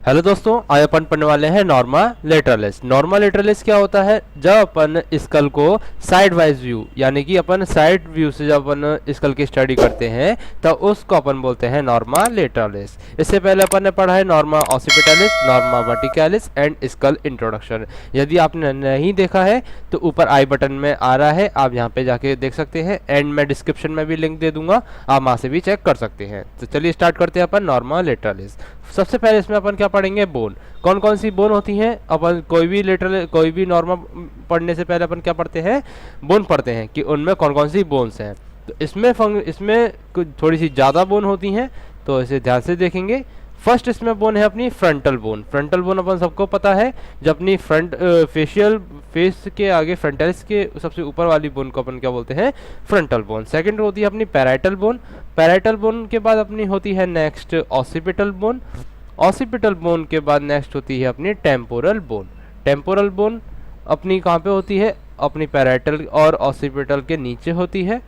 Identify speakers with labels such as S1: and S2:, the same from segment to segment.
S1: Hello दोस्तों, आज अपन पढ़ने वाले हैं नॉर्मा लेटरलिस। नॉर्मा लेटरलिस क्या होता है? जब अपन स्कल को साइड वाइज व्यू यानी कि अपन साइड व्यू से जब अपन स्कल की स्टडी करते हैं तो उसको अपन बोलते हैं नॉर्मा लेटरलिस। इससे पहले अपन ने पढ़ा है norma occipitalis, norma verticalis and skull introduction. यदि आपने नहीं देखा है तो ऊपर आई बटन में आ रहा है, आप यहाँ पे जाके देख सकते हैं एंड मैं डिस्क्रिप्शन में भी लिंक दे दूंगा, आप वहाँ से भी चेक कर सकते हैं। तो चलिए स्टार्ट करते हैं अपन नॉर्मा लेटरलिस। सबसे पहले इसमें अपन क्या पढ़ेंगे? बोन। कौन कौन सी बोन होती हैं? अपन कोई भी नॉर्मा पढ़ने से पहले अपन क्या पढ़ते हैं? बोन पढ़ते हैं कि उनमें कौन कौन सी बोन्स हैं। तो इसमें कुछ थोड़ी सी ज़्यादा बोन होती हैं, तो इसे ध्यान से देखेंगे। फर्स्ट इसमें बोन है अपनी फ्रंटल बोन। फ्रंटल बोन अपन सबको पता है, जब अपनी फेस के आगे फ्रंटलिस के सबसे ऊपर वाली बोन को अपन क्या बोलते हैं? Frontal bone. सेकंड होती है अपनी पैराइटल बोन। पैराइटल बोन के बाद अपनी होती है next occipital bone. Occipital bone के बाद नेक्स्ट होती है अपनी टेम्पोरल बोन। टेम्पोरल बोन अपनी कहाँ पे होती है? अपनी पैराइटल और ऑसिपिटल के नीचे होती है,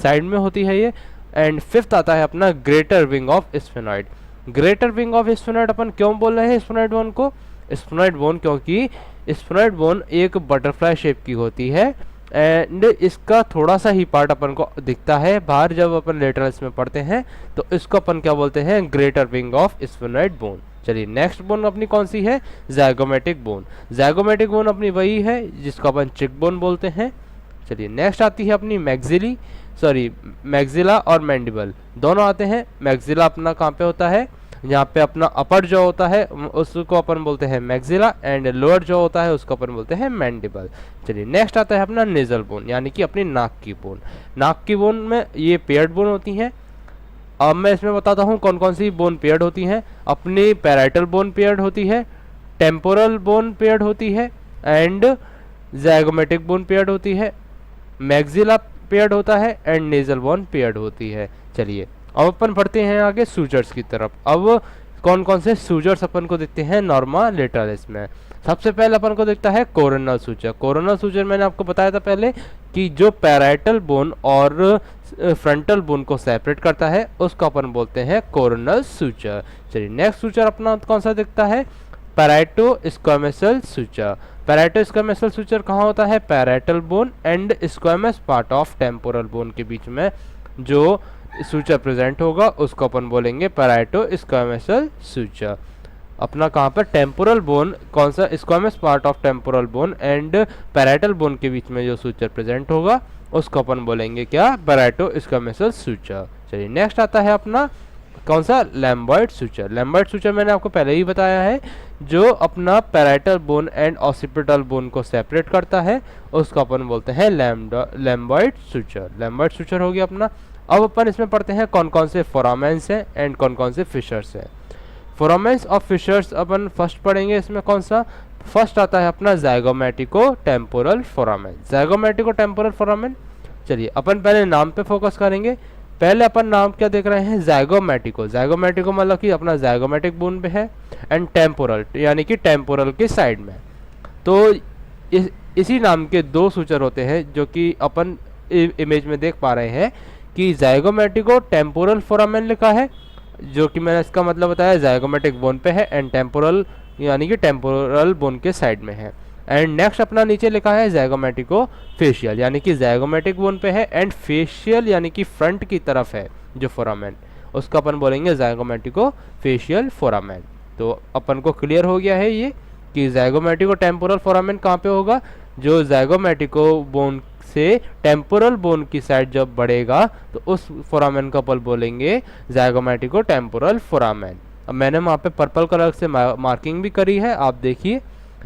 S1: साइड में होती है ये। एंड फिफ्थ आता है अपना greater wing of sphenoid. Greater wing of sphenoid अपन क्यों बोल रहे हैं स्फेनॉइड बोन को? स्फेनॉइड बोन क्योंकि स्फेनॉइड बोन एक बटरफ्लाई शेप की होती है एंड इसका थोड़ा सा ही पार्ट अपन को दिखता है बाहर जब अपन लेटरल्स में पढ़ते हैं, तो इसको अपन क्या बोलते हैं? Greater wing of sphenoid bone. चलिए नेक्स्ट बोन अपनी कौन सी है? ज़ाइगोमेटिक बोन। ज़ाइगोमेटिक बोन अपनी वही है जिसको अपन चिक बोन बोलते हैं। चलिए नेक्स्ट आती है अपनी मैग्जिला और मैंडिबल, दोनों आते हैं। मैग्जिला अपना कहाँ पे होता है? यहाँ पे अपना अपर जो होता है उसको अपन बोलते हैं मैग्जिला एंड लोअर जो होता है उसको अपन बोलते हैं मैंडिबल। चलिए नेक्स्ट आता है अपना नेजल बोन यानी कि अपनी नाक की बोन। नाक की बोन में ये पेयर्ड बोन होती हैं। अब मैं इसमें बताता हूँ कौन कौन सी बोन पेयर्ड होती हैं। अपनी पैराइटल बोन पेयर्ड होती है, टेम्पोरल बोन पेयर्ड होती है एंड ज़ाइगोमेटिक बोन पेयर्ड होती है, मैग्जिला पेयर्ड होता है एंड नेजल बोन पेयर्ड होती है। चलिए अब अपन बढ़ते हैं आगे सूजर्स की तरफ। अब कौन कौन से सूजर्स अपन को दिखते हैं नॉर्मा लेटरलिस में? सबसे पहले अपन को दिखता है कोरोनल सूजर। कोरोनल सूजर मैंने आपको बताया था पहले कि जो पैराइटल बोन और फ्रंटल बोन को सेपरेट करता है उसको अपन बोलते हैं कोरोनल सूजर। चलिए नेक्स्ट सूजर अपना कौन सा दिखता है? पैराइटो स्क्वामेसल सूजर। पैराइटो स्क्वामेसल सूजर कहाँ होता है? Parietal bone and squamous part of temporal bone के बीच में जो सूचर प्रेजेंट होगा उसको अपन बोलेंगे पैराइटो स्क्वामेसल सूचर। अपना कहाँ पर? टेम्पोरल बोन, कौन सा? Squamous part of temporal bone and parietal bone के बीच में जो सूचर प्रेजेंट होगा उसको अपन बोलेंगे क्या? पैराइटो स्क्वामेसल सूचर। चलिए नेक्स्ट आता है अपना कौन सा? लैम्बॉइड सूचर। लैम्बॉइड सूचर मैंने आपको पहले ही बताया है, जो अपना parietal bone and occipital bone को सेपरेट करता है उसको अपन बोलते हैं लैम्बॉइड सूचर। लैम्बॉइड सूचर हो गया अपना। अब अपन इसमें पढ़ते हैं कौन कौन से फोरामेंस हैं एंड कौन कौन से फिशर्स हैं। फोरामेंस और फिशर्स अपन फर्स्ट पढ़ेंगे। इसमें कौन सा? फर्स्ट आता है अपना zygomaticotemporal foramen. Zygomaticotemporal foramen. चलिए अपन पहले नाम पे फोकस करेंगे। पहले अपन नाम क्या देख रहे हैं? ज़ाइगोमेटिको। ज़ाइगोमेटिको मतलब कि अपना ज़ाइगोमेटिक बोन पे है एंड टेम्पोरल यानी कि टेम्पोरल के साइड में। तो इसी नाम के दो सूचर होते हैं जो कि अपन इमेज में देख पा रहे हैं कि ज़ाइगोमेटिको टेम्पोरल फोरामेन लिखा है, जो कि मैंने इसका मतलब बताया ज़ाइगोमेटिक बोन पे है एंड टेम्पोरल यानी कि टेम्पोरल बोन के साइड में है। एंड नेक्स्ट अपना नीचे लिखा है ज़ाइगोमेटिको फेशियल यानी कि ज़ाइगोमेटिक बोन पे है एंड फेशियल यानी कि फ्रंट की तरफ है जो फोरामेन, उसको अपन बोलेंगे ज़ाइगोमेटिको फेशियल फोरामेन। तो अपन को क्लियर हो गया है ये कि ज़ाइगोमेटिको टेम्पोरल फोरामेन कहाँ पे होगा? जो ज़ाइगोमेटिको बोन से टेम्पोरल बोन की साइड जब बढ़ेगा तो उस फोरामेन का अपन बोलेंगे ज़ाइगोमेटिको टेम्पोरल फोरामेन। अब मैंने वहाँ पे पर्पल कलर से मार्किंग भी करी है, आप देखिए।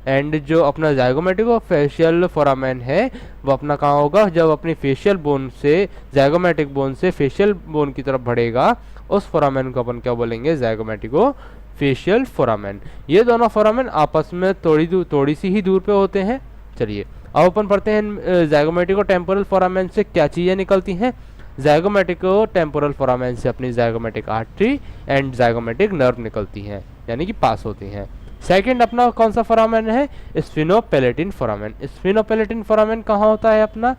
S1: एंड जो अपना ज़ाइगोमेटिको फेशियल फोरामेन है वो अपना कहाँ होगा? जब अपनी फेशियल बोन से ज़ाइगोमेटिक बोन से फेशियल बोन की तरफ बढ़ेगा उस फोरामेन को अपन क्या बोलेंगे? ज़ाइगोमेटिको फेशियल फोरामेन। ये दोनों फोरामेन आपस में थोड़ी सी ही दूर पे होते हैं। चलिए अब अपन पढ़ते हैं ज़ाइगोमेटिको टेम्पोरल फोरामेन से क्या चीज़ें निकलती हैं। ज़ाइगोमेटिको टेम्पोरल फोरामेन से अपनी ज़ाइगोमेटिक आर्टरी एंड ज़ाइगोमेटिक नर्व निकलती हैं यानी कि पास होती हैं। सेकंड अपना कौन सा फोरामेन है? स्फिनोपेलेटिन फोरामेन। स्फिनोपेलेटिन फोरामेन कहाँ होता है अपना?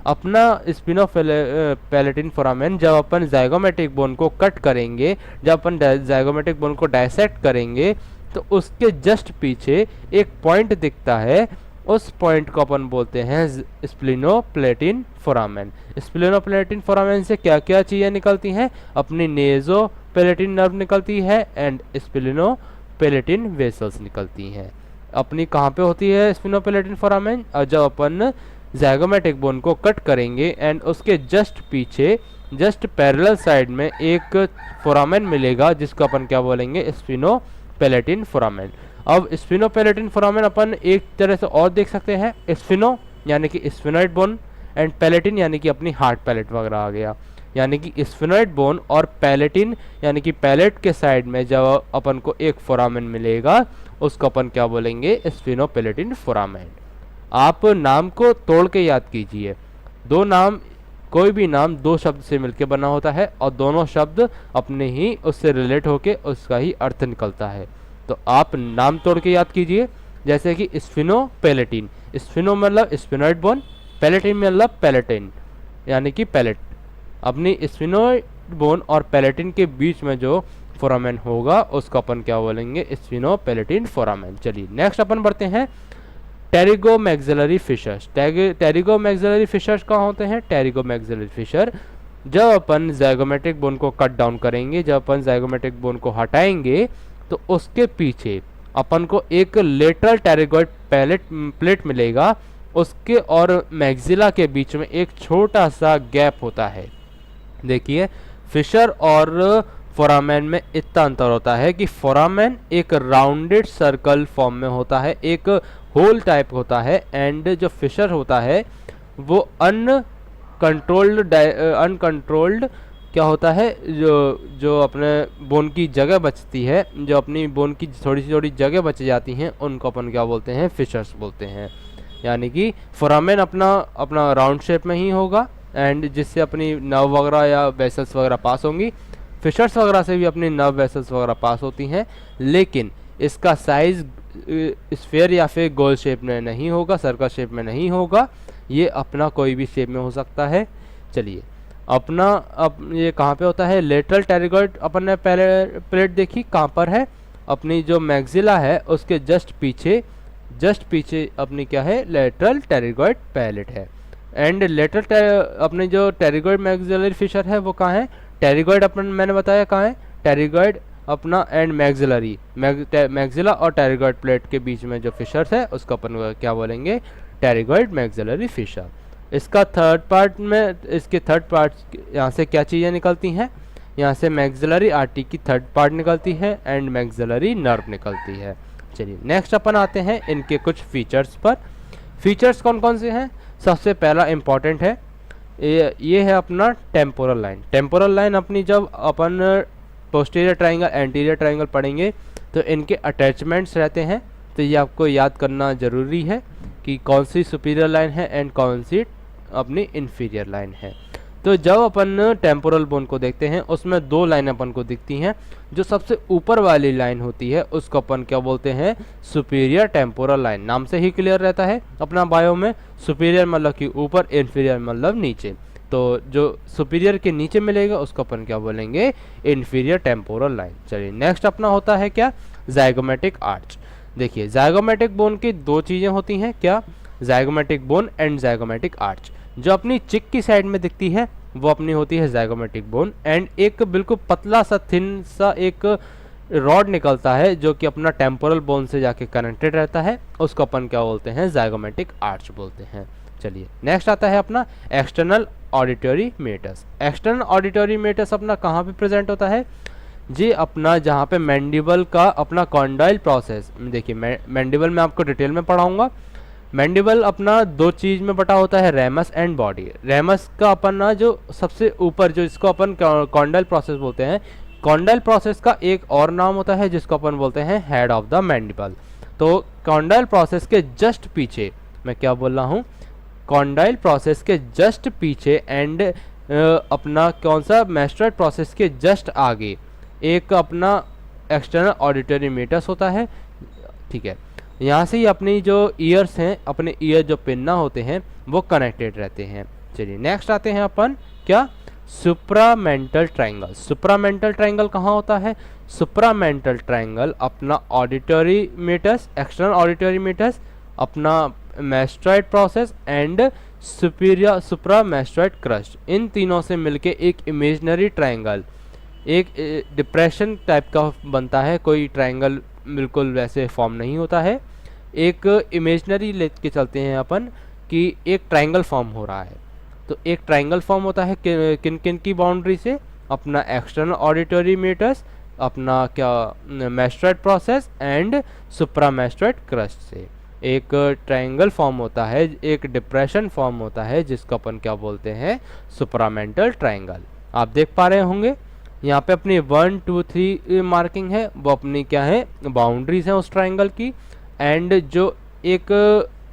S1: अपना स्पिनोपेलेटिन फोरामेन जब अपन ज़ाइगोमेटिक बोन को कट करेंगे, जब अपन ज़ाइगोमेटिक बोन को डायसेक्ट करेंगे तो उसके जस्ट पीछे एक पॉइंट दिखता है, उस पॉइंट को अपन बोलते हैं स्प्लिनोप्लेटिन फोरामेन। स्प्लिनोप्लेटिन फोरामेन से क्या क्या चीज़ें निकलती हैं? अपनी नेज़ोपेलेटिन नर्व निकलती है एंड स्प्लिनोपेलेटिन वेसल्स निकलती हैं। अपनी कहाँ पे होती है स्प्लिनोपेलेटिन फोरामेन? और जब अपन ज़ाइगोमेटिक बोन को कट करेंगे एंड उसके जस्ट पीछे जस्ट पैरेलल साइड में एक फोरामेन मिलेगा जिसको अपन क्या बोलेंगे? स्पिनोपेलेटिन फोरामेन। अब स्पिनोपेलेटिन फोरामेन अपन एक तरह से और देख सकते हैं, स्पिनो यानी कि स्फिनोइड बोन एंड पैलेटिन यानी कि अपनी हार्ट पैलेट वगैरह आ गया, यानी कि स्फिनोइड बोन और पैलेटिन यानी कि पैलेट के साइड में जब अपन को एक फोरामेन मिलेगा उसको अपन क्या बोलेंगे? स्पिनोपेलेटिन फोरामेन। आप नाम को तोड़ के याद कीजिए, दो नाम, कोई भी नाम दो शब्द से मिलकर बना होता है और दोनों शब्द अपने ही उससे रिलेट होके उसका ही अर्थ निकलता है। तो आप नाम तोड़ के याद कीजिए, जैसे कि स्फिनोपेलेटिन, स्फिनो मतलब स्फिनोइड बोन, पैलेटिन मतलब पैलेटिन यानी कि पैलेट। अपनी स्फिनोइड बोन और पैलेटिन के बीच में जो फोरामेन होगा उसको अपन क्या बोलेंगे? स्फिनोपेलेटिन फोरामेन। चलिए नेक्स्ट अपन बढ़ते हैं टेरिगोमैक्सिलरी फिशर्स। टेरिगोमैक्सिलरी फिशर्स कहाँ होते हैं? टेरिगोमैक्सिलरी फिशर जब अपन ज़ाइगोमेटिक बोन को कट डाउन करेंगे, जब अपन ज़ाइगोमेटिक बोन को हटाएंगे तो उसके पीछे अपन को एक लेटरल टेरिगोइड प्लेट मिलेगा, उसके और मैक्सिला के बीच में एक छोटा सा गैप होता है। देखिए फिशर और फोरामेन में इतना अंतर होता है कि फोरामेन एक राउंडेड सर्कल फॉर्म में होता है, एक होल टाइप होता है, एंड जो फिशर होता है वो अनकंट्रोल्ड क्या होता है, जो अपने बोन की जगह बचती है, जो अपनी बोन की थोड़ी सी थोड़ी जगह बच जाती हैं उनको अपन क्या बोलते हैं? फिशर्स बोलते हैं। यानी कि फोरामेन अपना राउंड शेप में ही होगा एंड जिससे अपनी नर्व वगैरह या वेसल्स वगैरह पास होंगी। फिशर्स वगैरह से भी अपनी नर्व वेसल्स वगैरह पास होती हैं, लेकिन इसका साइज स्फीयर या फिर गोल शेप में नहीं होगा, सर्कल शेप में नहीं होगा, ये अपना कोई भी शेप में हो सकता है। चलिए अब ये कहाँ पे होता है? लेटरल टेरिगोइड अपन ने पहले प्लेट देखी कहाँ पर है? अपनी जो मैक्सिला है उसके जस्ट पीछे अपनी क्या है? लेटरल टेरिगोइड पैलेट है। एंड लेटरल अपनी जो टेरिगोइड मैक्सिलरी फिशर है वो कहाँ है? टेरिगोइड अपन मैंने बताया कहाँ है? टेरिगोइड अपना एंड मैक्सिलरी, मैक्सिला और टेरिगोइड प्लेट के बीच में जो फिशर्स है उसको अपन क्या बोलेंगे? Pterygoid maxillary fissure. इसका थर्ड पार्ट यहाँ से क्या चीज़ें निकलती हैं? यहाँ से मैक्सिलरी आर्टरी की थर्ड पार्ट निकलती है एंड मैक्सिलरी नर्व निकलती है। चलिए नेक्स्ट अपन आते हैं इनके कुछ फीचर्स पर। फीचर्स कौन कौन से हैं? सबसे पहला इम्पॉर्टेंट है ये है अपना टेम्पोरल लाइन। टेम्पोरल लाइन अपनी जब अपन पोस्टीरियर ट्राइंगल एंटीरियर ट्राइंगल पढ़ेंगे तो इनके अटैचमेंट्स रहते हैं, तो ये आपको याद करना ज़रूरी है कि कौन सी सुपीरियर लाइन है एंड कौन सी अपनी इन्फीरियर लाइन है। तो जब अपन टेम्पोरल बोन को देखते हैं उसमें दो लाइन अपन को दिखती हैं। जो सबसे ऊपर वाली लाइन होती है उसको अपन क्या बोलते हैं? Superior temporal line. नाम से ही क्लियर रहता है अपना बायो में, सुपीरियर मतलब कि ऊपर, इन्फीरियर मतलब नीचे। तो जो सुपीरियर के नीचे मिलेगा उसको अपन क्या बोलेंगे? Inferior temporal line. चलिए नेक्स्ट अपना होता है क्या? ज़ाइगोमेटिक आर्च। देखिए ज़ाइगोमेटिक बोन की दो चीज़ें होती हैं, क्या? ज़ाइगोमेटिक बोन एंड ज़ाइगोमेटिक आर्च। जो अपनी चिक की साइड में दिखती है वो अपनी होती है ज़ाइगोमेटिक बोन, एंड एक बिल्कुल पतला सा थिन सा एक रॉड निकलता है जो कि अपना टेम्पोरल बोन से जाके कनेक्टेड रहता है, उसको अपन क्या बोलते हैं? ज़ाइगोमेटिक आर्च बोलते हैं। चलिए नेक्स्ट आता है अपना external auditory meatus. External auditory meatus अपना कहाँ पे प्रेजेंट होता है? जी अपना जहाँ पे मैंडिबल का अपना कॉन्डाइल प्रोसेस, देखिए मैंडिबल में आपको डिटेल में पढ़ाऊंगा। मैंडिबल अपना दो चीज़ में बटा होता है, रेमस एंड बॉडी। रेमस का अपना जो सबसे ऊपर जो इसको अपन कॉन्डाइल प्रोसेस बोलते हैं, कॉन्डाइल प्रोसेस का एक और नाम होता है जिसको अपन बोलते हैं हेड ऑफ द मैंडिबल। तो कॉन्डाइल प्रोसेस के जस्ट पीछे, मैं क्या बोल रहा हूँ? कॉन्डाइल प्रोसेस के जस्ट पीछे एंड अपना कौन सा? मैस्टोइड प्रोसेस के जस्ट आगे एक अपना एक्सटर्नल ऑडिटरी मेटस होता है। ठीक है, यहाँ से ही अपनी जो ईयर्स हैं, अपने ईयर जो पिन्ना होते हैं वो कनेक्टेड रहते हैं। चलिए नेक्स्ट आते हैं अपन क्या? Supramental triangle. सुप्रामेंटल ट्राइंगल कहाँ होता है? सुप्रामेंटल ट्रायंगल अपना auditory meatus, external auditory meatus, अपना mastoid process and superior supramastoid crest, इन तीनों से मिलके एक इमेजिनरी ट्रायंगल, एक डिप्रेशन टाइप का बनता है। कोई ट्रायंगल बिल्कुल वैसे फॉर्म नहीं होता है, एक इमेजिनरी लेके चलते हैं अपन कि एक ट्रायंगल फॉर्म हो रहा है। तो एक ट्रायंगल फॉर्म होता है किन किन की बाउंड्री से, अपना एक्सटर्नल ऑडिटरी मीटर्स, अपना क्या मैस्टॉइड प्रोसेस एंड सुप्रामेस्टॉइड क्रस्ट से एक ट्रायंगल फॉर्म होता है, एक डिप्रेशन फॉर्म होता है जिसको अपन क्या बोलते हैं, सुप्रामेंटल ट्रायंगल। आप देख पा रहे होंगे यहाँ पे अपनी 1 2 3 मार्किंग है, वो अपनी क्या है, बाउंड्रीज हैं उस ट्रायंगल की। एंड जो एक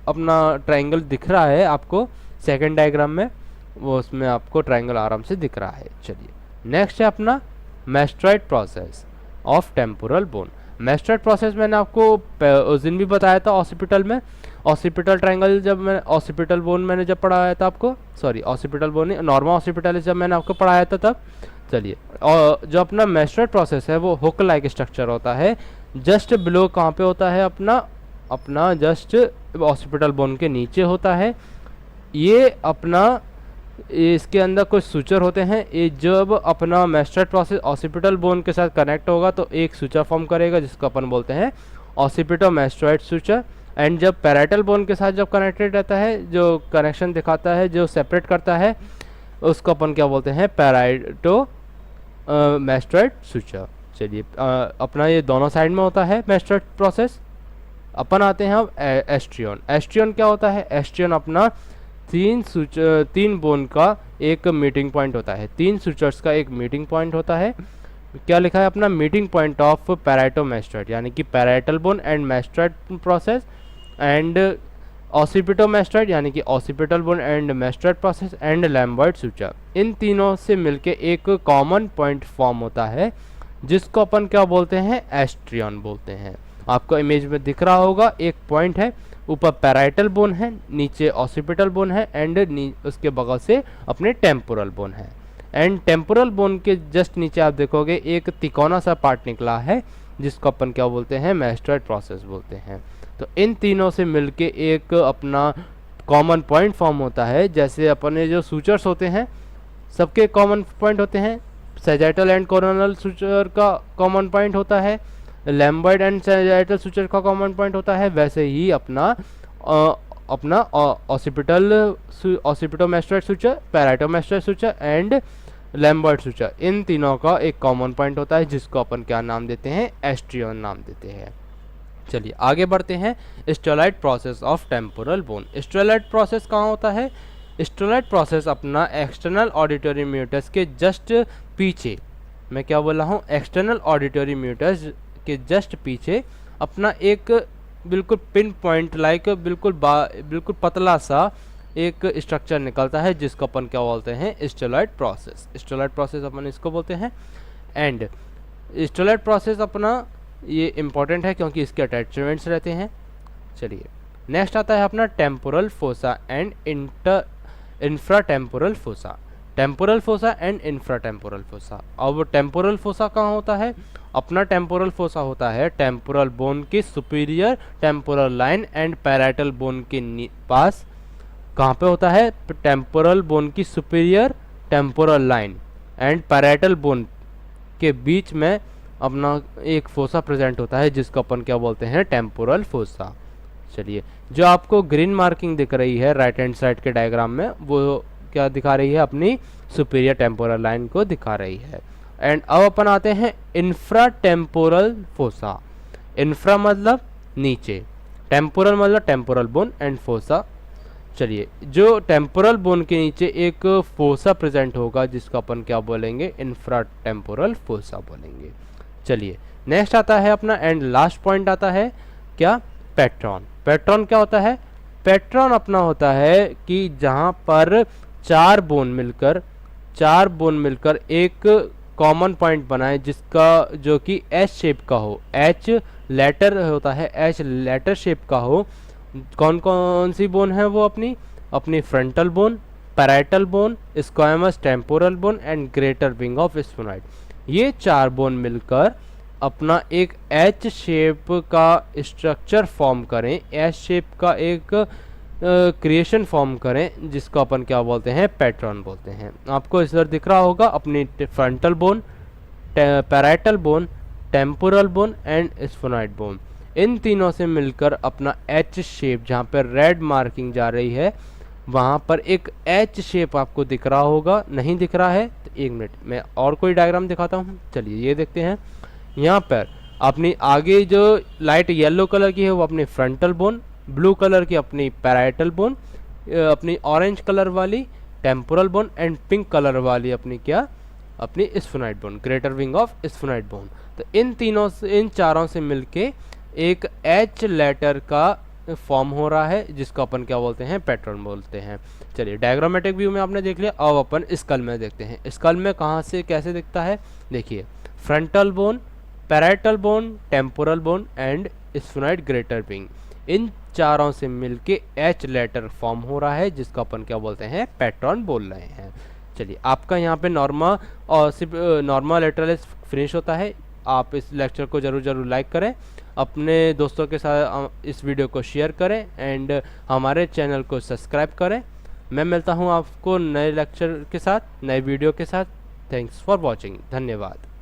S1: अपना ट्रायंगल दिख रहा है आपको सेकंड डायग्राम में, वो उसमें आपको ट्रायंगल आराम से दिख रहा है। चलिए नेक्स्ट है अपना mastoid process of temporal bone. Mastoid process मैंने आपको उस दिन भी बताया था ऑसिपिटल में, ऑसिपिटल ट्रायंगल जब मैं ऑसिपिटल बोन मैंने जब पढ़ाया था आपको, सॉरी ऑसिपिटल बोन नहीं, नॉर्मल ऑसिपिटल जब मैंने आपको पढ़ाया था तब। चलिए, और जो अपना मैस्टॉइड प्रोसेस है वो हुक लाइक स्ट्रक्चर होता है, जस्ट बिलो कहाँ पे होता है, अपना जस्ट ऑसिपिटल बोन के नीचे होता है। ये अपना इसके अंदर कुछ सूचर होते हैं, ये जब अपना मैस्टॉइड प्रोसेस ऑसिपिटल बोन के साथ कनेक्ट होगा तो एक सूचर फॉर्म करेगा जिसको अपन बोलते हैं ऑसिपिटोमैस्टॉइड सूचर। एंड जब पैराइटल बोन के साथ जब कनेक्टेड रहता है, जो कनेक्शन दिखाता है, जो सेपरेट करता है, उसको अपन क्या बोलते हैं, पैराइटो मैस्टॉइड सूचर। चलिए, अपना ये दोनों साइड में होता है मैस्टॉइड प्रोसेस। अपन आते हैं अब एस्ट्रियन। एस्ट्रियन क्या होता है, एस्ट्रियन अपना तीन बोन का एक मीटिंग पॉइंट होता है, तीन सूचर्स का एक मीटिंग पॉइंट होता है। क्या लिखा है अपना, मीटिंग पॉइंट ऑफ पैराइटोमैस्टॉइड, यानी कि parietal bone and mastoid process and occipitomastoid, यानी कि occipital bone and mastoid process and lambdoid suture, इन तीनों से मिलके एक कॉमन पॉइंट फॉर्म होता है जिसको अपन क्या बोलते हैं, एस्ट्रियन बोलते हैं। आपको इमेज में दिख रहा होगा, एक पॉइंट है, ऊपर पैराइटल बोन है, नीचे ऑसिपिटल बोन है एंड उसके बगल से अपने टेम्पोरल बोन है। एंड टेम्पोरल बोन के जस्ट नीचे आप देखोगे एक तिकोना सा पार्ट निकला है जिसको अपन क्या बोलते हैं, मैस्टॉइड प्रोसेस बोलते हैं। तो इन तीनों से मिलके एक अपना कॉमन पॉइंट फॉर्म होता है। जैसे अपने जो सूचर्स होते हैं सबके कॉमन पॉइंट होते हैं, सैजिटल एंड कोरोनल सूचर का कॉमन पॉइंट होता है, लैम्बर्ट एंड सैजिटल सूचर का कॉमन पॉइंट होता है, वैसे ही अपना occipitomastoid suture, parietomastoid suture and lambdoid suture, इन तीनों का एक कॉमन पॉइंट होता है जिसको अपन क्या नाम देते हैं, एस्ट्रियन नाम देते हैं। चलिए आगे बढ़ते हैं, steroid process of temporal bone. Steroid process कहाँ होता है, स्टेरॉइड प्रोसेस अपना एक्सटर्नल ऑडिटरी म्यूटस के जस्ट पीछे, मैं क्या बोल रहा हूँ, एक्सटर्नल ऑडिटरी म्यूटस के जस्ट पीछे अपना एक बिल्कुल पिन पॉइंट लाइक बिल्कुल पतला सा एक स्ट्रक्चर निकलता है जिसको अपन क्या बोलते हैं, स्टेरॉइड प्रोसेस। स्टेरॉइड प्रोसेस अपन इसको बोलते हैं। एंड स्टेरॉइड प्रोसेस अपना ये इम्पॉर्टेंट है क्योंकि इसके अटैचमेंट्स रहते हैं। चलिए नेक्स्ट आता है अपना temporal fossa and infra temporal fossa. Temporal fossa and infra temporal fossa. अब टेम्पोरल फोसा कहाँ होता है, अपना टेम्पोरल फोसा होता है टेम्पोरल बोन की superior temporal line and parietal bone के पास। कहाँ पे होता है, टेम्पोरल बोन की superior temporal line and parietal bone के बीच में अपना एक फोसा प्रेजेंट होता है जिसको अपन क्या बोलते हैं, टेम्पोरल फोसा। चलिए, जो आपको ग्रीन मार्किंग दिख रही है राइट हैंड साइड के डायग्राम में, वो क्या दिखा रही है, अपनी सुपीरियर टेम्पोरल लाइन को दिखा रही है। एंड अब अपन आते हैं इंफ्रा टेम्पोरल फोसा। इंफ्रा मतलब नीचे, टेम्पोरल मतलब टेम्पोरल बोन एंड फोसा। चलिए, जो टेम्पोरल बोन के नीचे एक फोसा प्रेजेंट होगा जिसको अपन क्या बोलेंगे, इंफ्रा टेम्पोरल फोसा बोलेंगे। चलिए नेक्स्ट आता है अपना एंड लास्ट पॉइंट आता है क्या, पेट्रॉन। पेट्रॉन क्या होता है, पेट्रॉन अपना होता है कि जहाँ पर चार बोन मिलकर एक कॉमन पॉइंट बनाए जिसका जो कि एच शेप का हो, एच लेटर होता है, एच लेटर शेप का हो। कौन कौन सी बोन है वो, अपनी frontal bone, parietal bone, squamous temporal bone and greater wing of sphenoid. ये चार बोन मिलकर अपना एक एच शेप का स्ट्रक्चर फॉर्म करें, एच शेप का एक क्रिएशन फॉर्म करें, जिसको अपन क्या बोलते हैं, पैटर्न बोलते हैं। आपको इधर दिख रहा होगा अपनी frontal bone, parietal bone, temporal bone and sphenoid bone, इन तीनों से मिलकर अपना एच शेप, जहाँ पर रेड मार्किंग जा रही है वहाँ पर एक एच शेप आपको दिख रहा होगा। नहीं दिख रहा है तो एक मिनट मैं और कोई डायग्राम दिखाता हूँ। चलिए ये देखते हैं। यहाँ पर अपनी आगे जो लाइट येलो कलर की है वो अपनी फ्रंटल बोन, ब्लू कलर की अपनी पैराइटल बोन, अपनी ऑरेंज कलर वाली temporal bone and pink colour वाली अपनी क्या, अपनी sphenoid bone, greater wing of sphenoid bone. तो इन चारों से मिलके एक एच लेटर का फॉर्म हो रहा है, जिसको अपन क्या बोलते हैं, पैटर्न बोलते हैं। चलिए डायग्रामेटिक व्यू में आपने देख लिया। अब अपन स्कल में देखते हैं। स्कल में कहाँ से कैसे दिखता है, देखिए frontal bone, parietal bone, temporal bone and sphenoid greater wing, इन चारों से मिलके एच लेटर फॉर्म हो रहा है, जिसको अपन क्या बोलते हैं, पैटर्न बोल रहे हैं। चलिए आपका यहाँ पे नॉर्मा और सिर्फ नॉर्मा लेटरलेस फिनिश होता है। आप इस लेक्चर को जरूर लाइक करें, अपने दोस्तों के साथ इस वीडियो को शेयर करें एंड हमारे चैनल को सब्सक्राइब करें। मैं मिलता हूँ आपको नए लेक्चर के साथ, नए वीडियो के साथ। Thanks for watching. धन्यवाद।